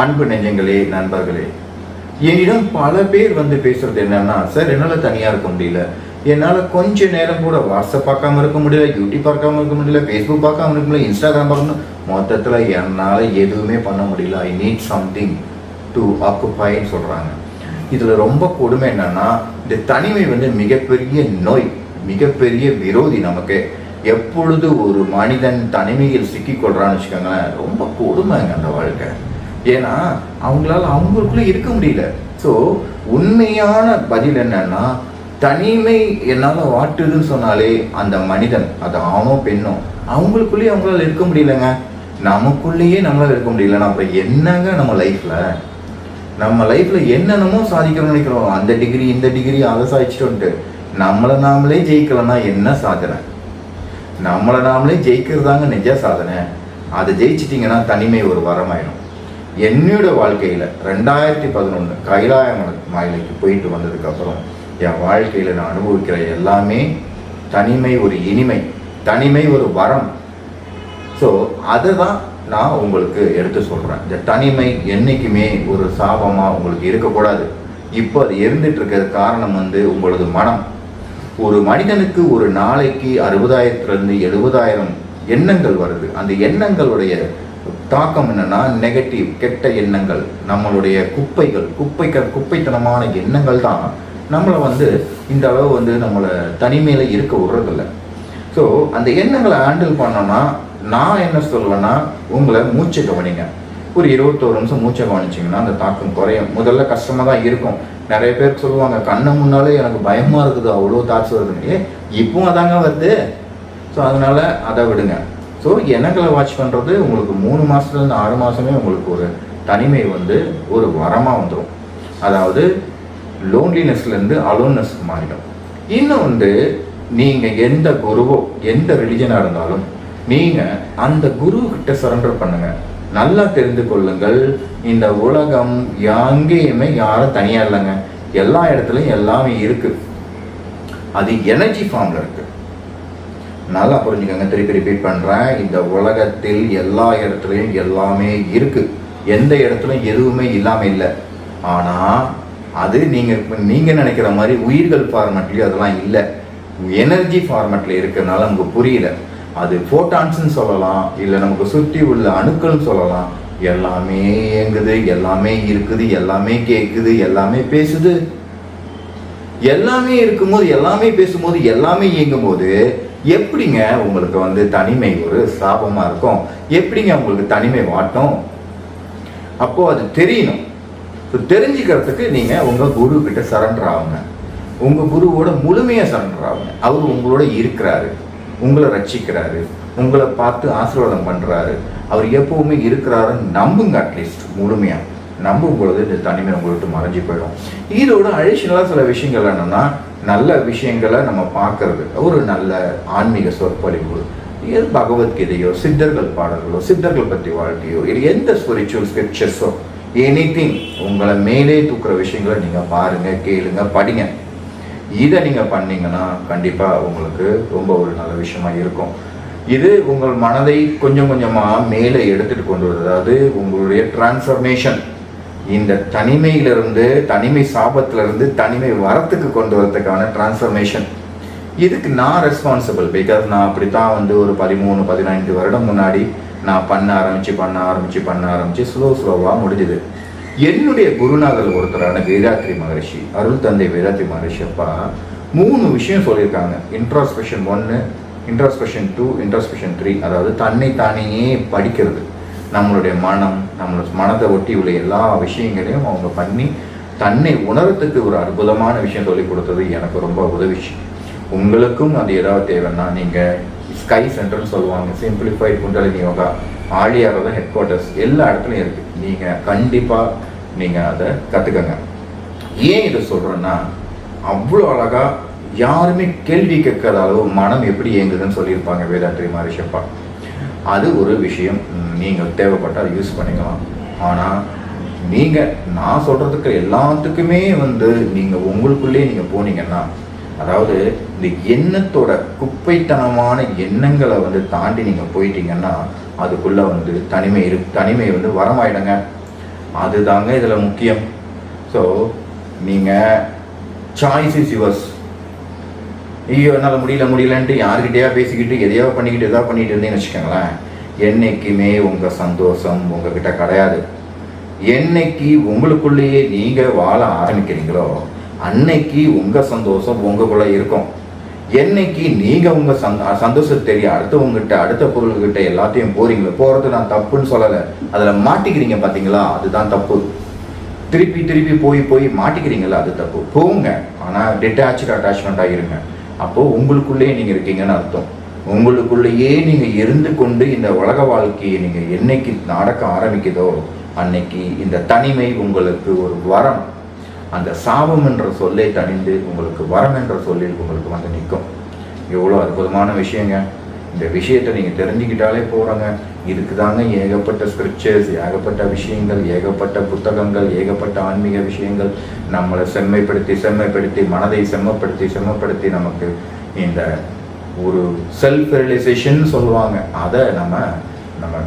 அன்பு நெஞ்சங்களே, நண்பர்களே, என்னிடம் பல பேர் வந்து பேசுறது என்னன்னா, சார் என்னால் தனியாக இருக்க முடியல, என்னால் கொஞ்ச நேரம் கூட வாட்ஸ்அப் பார்க்காம இருக்க முடியல, யூடியூப் பார்க்காம இருக்க முடியல, ஃபேஸ்புக் பார்க்காம இருக்க முடியல, இன்ஸ்டாகிராம் பார்க்கணும், மொத்தத்தில் என்னால் எதுவுமே பண்ண முடியல, ஐ நீட் சம்திங் டு ஆக்குபைன்னு சொல்கிறாங்க. இதில் ரொம்ப கொடுமை என்னன்னா, இந்த தனிமை வந்து மிகப்பெரிய நோய், மிகப்பெரிய விரோதி நமக்கு. எப்பொழுது ஒரு மனிதன் தனிமையில் சிக்கிக்கொள்றான்னு வச்சுக்கோங்களேன், ரொம்ப கொடுமைங்க அந்த வாழ்க்கை. ஏன்னா அவங்களால அவங்களுக்குள்ள இருக்க முடியல. ஸோ உண்மையான பதில் என்னன்னா, தனிமை என்னால் வாட்டுதுன்னு சொன்னாலே அந்த மனிதன், அது ஆணோ பெண்ணோ, அவங்களுக்குள்ளேயே அவங்களால இருக்க முடியலங்க. நமக்குள்ளேயே நம்மளால இருக்க முடியலன்னா அப்புறம் என்னங்க நம்ம லைஃப்ல என்னென்னமோ சாதிக்கணும்னு நினைக்கிறோம். அந்த டிகிரி இந்த டிகிரி அதை சாதிச்சுட்டு நம்மளை நாமளே ஜெயிக்கலன்னா என்ன சாதனை? நம்மளை நாமளே ஜெயிக்கிறதாங்க நிஜ சாதனை. அதை ஜெயிச்சிட்டிங்கன்னா தனிமை ஒரு வரமாயிடும். என்னோட வாழ்க்கையில் 2011 கைலாய மலைக்கு போயிட்டு வந்ததுக்கப்புறம் என் வாழ்க்கையில் நான் அனுபவிக்கிற எல்லாமே தனிமை ஒரு இனிமை, தனிமை ஒரு வரம். ஸோ அதை தான் நான் உங்களுக்கு எடுத்து சொல்கிறேன். இந்த தனிமை என்றைக்குமே ஒரு சாபமாக உங்களுக்கு இருக்கக்கூடாது. இப்போ அது இருந்துட்டு இருக்கிறது காரணம் வந்து உங்களது மனம். ஒரு மனிதனுக்கு ஒரு நாளைக்கு 60,000 70,000 எண்ணங்கள் வருது. அந்த எண்ணங்களுடைய தாக்கம் என்னன்னா நெகட்டிவ், கெட்ட எண்ணங்கள், நம்மளுடைய குப்பைத்தனமான எண்ணங்கள் தான் நம்மளை வந்து இந்த அளவு வந்து நம்மளை தனிமையில இருக்க விடுறதில்ல. ஸோ அந்த எண்ணங்களை ஹேண்டில் பண்ணோன்னா நான் என்ன சொல்லுவேன்னா, உங்களை மூச்சை கவனிங்க. ஒரு 21 நிமிஷம் மூச்சை கவனிச்சிங்கன்னா அந்த தாக்கம் குறையும். முதல்ல கஷ்டமாக தான் இருக்கும். நிறைய பேருக்கு சொல்லுவாங்க, கண்ணை முன்னாலே எனக்கு பயமாக இருக்குது, அவ்வளோ தாட்ஸ் வருதுன்னு. இப்பவும் அதாங்க வருது. ஸோ அதனால அதை விடுங்க. ஸோ எண்ணங்களை வாட்ச் பண்ணுறது உங்களுக்கு 3 மாதத்துலேருந்து 6 மாதமே உங்களுக்கு ஒரு தனிமை வந்து ஒரு வரமாக வந்துடும். அதாவது லோன்லினஸ்லேருந்து அலோன்னஸ் மாறிடும். இன்னும் வந்து நீங்கள் எந்த குருவோ எந்த ரிலிஜனாக இருந்தாலும் நீங்கள் அந்த குரு கிட்ட சரண்டர் பண்ணுங்க. நல்லா தெரிந்து கொள்ளுங்கள், இந்த உலகம் எங்கேயுமே யாரும் தனியாக இல்லைங்க. எல்லா இடத்துலையும் எல்லாமே இருக்கு. அது எனர்ஜி ஃபார்ம்ல இருக்கு. நல்லா புரிஞ்சுக்கோங்க, திருப்பி ரிப்பீட் பண்றேன். இந்த உலகத்தில் எல்லா இடத்துலையும் எல்லாமே இருக்கு. எந்த இடத்துலையும் எதுவுமே இல்லாம இல்லை. ஆனா அது நீங்க நினைக்கிற மாதிரி உயிர்கள் ஃபார்மேட்லயும் அதெல்லாம் இல்லை. எனர்ஜி ஃபார்மேட்ல இருக்கிறதுனால நமக்கு புரியல. அது போட்டான்ஸ்ன்னு சொல்லலாம், இல்லை நமக்கு சுற்றி உள்ள அணுக்கள்னு சொல்லலாம். எல்லாமே இயங்குது, எல்லாமே இருக்குது, எல்லாமே கேட்குது, எல்லாமே பேசுது. எல்லாமே இருக்கும்போது, எல்லாமே பேசும்போது, எல்லாமே இயங்கும் போது எப்படிங்க உங்களுக்கு வந்து தனிமை ஒரு சாபமா இருக்கும்? எப்படிங்க உங்களுக்கு தனிமை வாட்டும்? அப்போ அது தெரியணும். தெரிஞ்சுக்கிறதுக்கு நீங்க உங்க குரு கிட்ட சரண்டர் ஆகுங்க. உங்க குருவோட முழுமையா சரண்டர் ஆகுங்க. அவர் உங்களோட இருக்கிறாரு, உங்களை ரட்சிக்கிறாரு, உங்களை பார்த்து ஆசீர்வாதம் பண்றாரு. அவர் எப்பவுமே இருக்கிறாருன்னு நம்புங்க. அட்லீஸ்ட் முழுமையா நம்பும் பொழுது இந்த தனிமை உங்களுக்கு மறைஞ்சு போயிடும். இதோட அடிஷனலா சில விஷயங்கள் என்னன்னா, நல்ல விஷயங்களை நம்ம பார்க்கறது, ஒரு நல்ல ஆன்மீக சொற்பொழிவு, பகவத்கீதையோ சித்தர்கள் பாடல்களோ சித்தர்கள் பற்றி வாழ்க்கையோ இல்லை எந்த ஸ்பிரிச்சுவல் ஸ்கிரிப்சர்ஸோ எனிதிங் உங்களை மேலே தூக்குற விஷயங்களை நீங்க பாருங்க, கேளுங்க, படிங்க. இதை நீங்க பண்ணீங்கன்னா கண்டிப்பா உங்களுக்கு ரொம்ப ஒரு நல்ல விஷயமா இருக்கும். இது உங்கள் மனதை கொஞ்சம் கொஞ்சமா மேலே எடுத்துட்டு கொண்டு வருது. அதாவது உங்களுடைய டிரான்ஸ்ஃபர்மேஷன், இந்த தனிமையிலிருந்து, தனிமை சாபத்திலிருந்து தனிமை வரத்துக்கு கொண்டு வரதுக்கான டிரான்ஸ்ஃபர்மேஷன். இதுக்கு நான் ரெஸ்பான்சிபிள். பிகாஸ் நான் அப்படித்தான் வந்து ஒரு 13-15 வருடம் முன்னாடி நான் பண்ண ஆரம்பிச்சு ஸ்லோவா முடிஞ்சுது. என்னுடைய குருநாதர் ஒருத்தரான வேதாத்ரி மகரிஷி, அருள் தந்தை வேதாத்ரி மகரிஷி அப்பா 3 விஷயம் சொல்லியிருக்காங்க. Introspection 1, introspection 2, introspection 3. அதாவது தன்னை தானே படிக்கிறது. நம்மளுடைய நம்மளோட மனதை ஒட்டி உள்ள எல்லா விஷயங்களையும் அவங்க பண்ணி தன்னை உணரத்துக்கு ஒரு அற்புதமான விஷயம் சொல்லி கொடுத்தது எனக்கு ரொம்ப உதவிச்சு. உங்களுக்கும் அது ஏதாவது தேவைன்னா நீங்கள் ஸ்கை சென்டர்னு சொல்லுவாங்க, சிம்பிளிஃபைட் குண்டலினி யோகா, ஆழியாரோட ஹெட் குவார்ட்டர்ஸ் எல்லா இடத்துலையும் இருக்கு. நீங்கள் கண்டிப்பாக நீங்கள் அதை கற்றுக்கங்க. ஏன் இதை சொல்கிறேன்னா, அவ்வளோ அழகா யாருமே கேள்வி கேட்காத அளவு மனம் எப்படி இயங்குதுன்னு சொல்லியிருப்பாங்க வேதாத்ரி மகரிஷப்பா. அது ஒரு விஷயம். நீங்கள் தேவைப்பட்டால் யூஸ் பண்ணிக்கலாம். ஆனால் நீங்கள் நான் சொல்கிறதுக்கு எல்லாத்துக்குமே வந்து நீங்கள் உங்களுக்குள்ளே நீங்கள் போனீங்கன்னா, அதாவது இந்த எண்ணத்தோட குப்பைத்தனமான எண்ணங்களை வந்து தாண்டி நீங்கள் போயிட்டீங்கன்னா அதுக்குள்ளே வந்து தனிமை வந்து வரமாயிடுங்க. அதுதாங்க இதில் முக்கியம். ஸோ நீங்கள் சாய்ஸ் இஸ் யுவர்ஸ். ஐயோ என்னால் முடியலன்ட்டு யாருக்கிட்டையா பேசிக்கிட்டு எதையோ பண்ணிக்கிட்டு எதாவது பண்ணிட்டு இருந்தேன்னு வச்சுக்கோங்களேன், என்னைக்குமே உங்கள் சந்தோஷம் உங்ககிட்ட கிடையாது. என்னைக்கு உங்களுக்குள்ளேயே நீங்கள் வாழ ஆரம்பிக்கிறீங்களோ அன்னைக்கு உங்கள் சந்தோஷம் உங்களுக்குள்ளே இருக்கும். என்னைக்கு நீங்கள் உங்கள் சந்தோஷத்தை தெரிய அடுத்தவங்ககிட்ட அடுத்த பொருள்கிட்ட எல்லாத்தையும் போகிறீங்களோ, போகிறது நான் தப்புன்னு சொல்லலை, அதில் மாட்டிக்கிறீங்க பார்த்தீங்களா, அதுதான் தப்பு. திருப்பி திருப்பி போய் மாட்டிக்கிறீங்களா, அது தப்பு. போங்க, ஆனால் டிட்டாச்சு அட்டாச்மெண்ட்டாக இருங்க. அப்போது உங்களுக்குள்ளேயே நீங்கள் இருக்கீங்கன்னு அர்த்தம். உங்களுக்குள்ளேயே நீங்கள் இருந்து கொண்டு இந்த உலக வாழ்க்கையை நீங்கள் என்னைக்கு நடக்க ஆரம்பிக்குதோ அன்னைக்கு இந்த தனிமை உங்களுக்கு ஒரு வரம். அந்த சாபம் என்ற சொல்லை தணிந்து உங்களுக்கு வரம் என்ற சொல்லில் உங்களுக்கு வந்து நிற்கும். எவ்வளோ அற்புதமான விஷயங்க. இந்த விஷயத்தை நீங்கள் தெரிஞ்சுக்கிட்டாலே போகிறோங்க. இதுக்கு தாங்க ஏகப்பட்ட ஸ்கிரிப்சர்ஸ், ஏகப்பட்ட விஷயங்கள், ஏகப்பட்ட புத்தகங்கள், ஏகப்பட்ட ஆன்மீக விஷயங்கள் நம்மளை செம்மைப்படுத்தி மனதை செம்மப்படுத்தி நமக்கு இந்த ஒரு செல்ஃப் ரியலைசேஷன் சொல்லுவாங்க, அதை நம்ம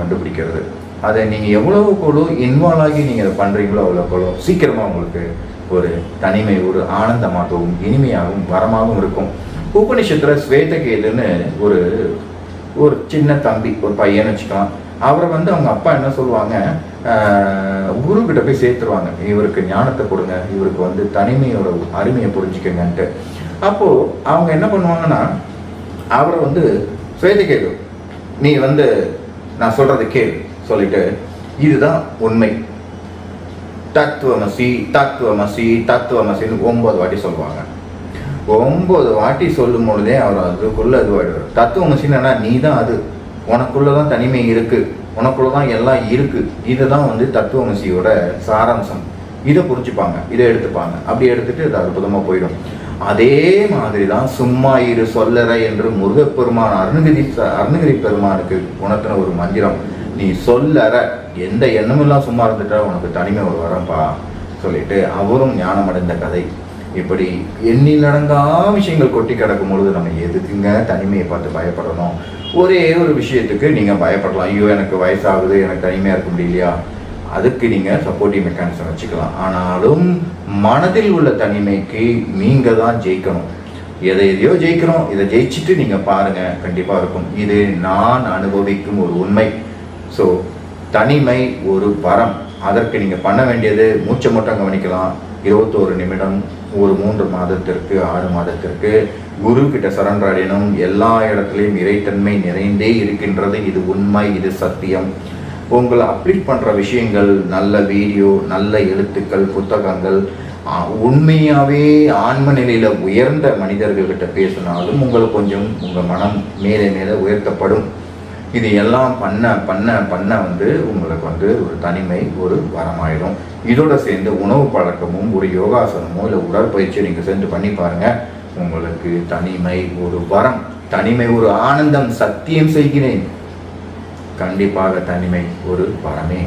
கண்டுபிடிக்கிறது. அதை நீங்கள் எவ்வளவு இன்வால்வ் ஆகி நீங்கள் அதை பண்ணுறீங்களோ அவ்வளோ சீக்கிரமாக உங்களுக்கு ஒரு தனிமை ஒரு ஆனந்தமாகவும் இனிமையாகவும் வரமாகவும் இருக்கும். உபனிஷத்தில் ஸ்வேதகேதுன்னு ஒரு சின்ன தம்பி, ஒரு பையன் வச்சுக்கலாம். அவரை வந்து அவங்க அப்பா என்ன சொல்லுவாங்க, குரு கிட்ட போய் சேர்த்துருவாங்க, இவருக்கு ஞானத்தை கொடுங்க, இவருக்கு வந்து தனிமையோட அருமையை புரிஞ்சுக்கங்கன்ட்டு. அப்போது அவங்க என்ன பண்ணுவாங்கன்னா, அவரை வந்து ஸ்வேதகேது நீ வந்து நான் சொல்கிறத கேள் சொல்லிட்டு, இதுதான் உண்மை, தத்துவமசி 9 வாட்டி சொல்லுவாங்க. 9 வாட்டி சொல்லும் பொழுதே அவர் அதுக்குள்ள இதுவாயிடுவார். தத்துவமசின்னா நீ தான் அது, உனக்குள்ளதான் தனிமை இருக்கு, உனக்குள்ளதான் எல்லாம் இருக்கு. இதுதான் வந்து தத்துவமசியோட சாராம்சம். இதை புரிஞ்சுப்பாங்க, இதை எடுத்துப்பாங்க. அப்படி எடுத்துட்டு அது அற்புதமா போயிடும். அதே மாதிரி தான் சும்மா இரு சொல்லற என்று முருகப்பெருமான் அருணகிரி பெருமானுக்கு உணர்த்தின ஒரு மந்திரம். நீ சொல்லற, எந்த எண்ணமெல்லாம் சும்மா இருந்துட்டா உனக்கு தனிமை ஒரு வரம்பா சொல்லிட்டு அவரும் ஞானம் அடைந்த கதை. இப்படி எண்ணிலடங்கா விஷயங்கள் கொட்டி கிடக்கும் பொழுது நம்ம எதுக்குங்க தனிமையை பார்த்து பயப்படணும்? ஒரே ஒரு விஷயத்துக்கு நீங்கள் பயப்படலாம், ஐயோ எனக்கு வயசாகுது, எனக்கு தனிமையாக இருக்க முடியலையா, அதுக்கு நீங்கள் சப்போர்ட்டிவ் மெக்கானிசம் வச்சுக்கலாம். ஆனாலும் மனதில் உள்ள தனிமைக்கு நீங்கள் தான் ஜெயிக்கணும். எதையோ ஜெயிக்கிறோம், இதை ஜெயிச்சுட்டு நீங்கள் பாருங்கள், கண்டிப்பாக இருக்கும். இது நான் அனுபவிக்கும் ஒரு உண்மை. ஸோ தனிமை ஒரு வரம். அதற்கு நீங்கள் பண்ண வேண்டியது மூச்சை மட்டும் கவனிக்கலாம். 21 நிமிடம் ஒரு 3 மாதத்திற்கு 6 மாதத்திற்கு குரு கிட்ட சரண்டர் அடையணும். எல்லா இடத்துலையும் இறைத்தன்மை நிறைந்தே இருக்கின்றது. இது உண்மை, இது சத்தியம். உங்களை அப்டேட் பண்ணுற விஷயங்கள், நல்ல வீடியோ, நல்ல எழுத்துக்கள், புத்தகங்கள், உண்மையாகவே ஆன்ம நிலையில் உயர்ந்த மனிதர்கள்கிட்ட பேசினாலும் உங்களுக்கு கொஞ்சம் உங்கள் மனம் மேலே மேலே உயர்த்தப்படும். இது எல்லாம் பண்ண வந்து உங்களுக்கு வந்து ஒரு தனிமை ஒரு வரமாயிடும். இதோட சேர்ந்து உணவு பழக்கமும் ஒரு யோகாசனமோ இல்லை உடற்பயிற்சியை நீங்கள் சேர்ந்து பண்ணி பாருங்கள். உங்களுக்கு தனிமை ஒரு வரம், தனிமை ஒரு ஆனந்தம். சத்தியம் செய்கிறேன், கண்டிப்பாக தனிமை ஒரு வரமே.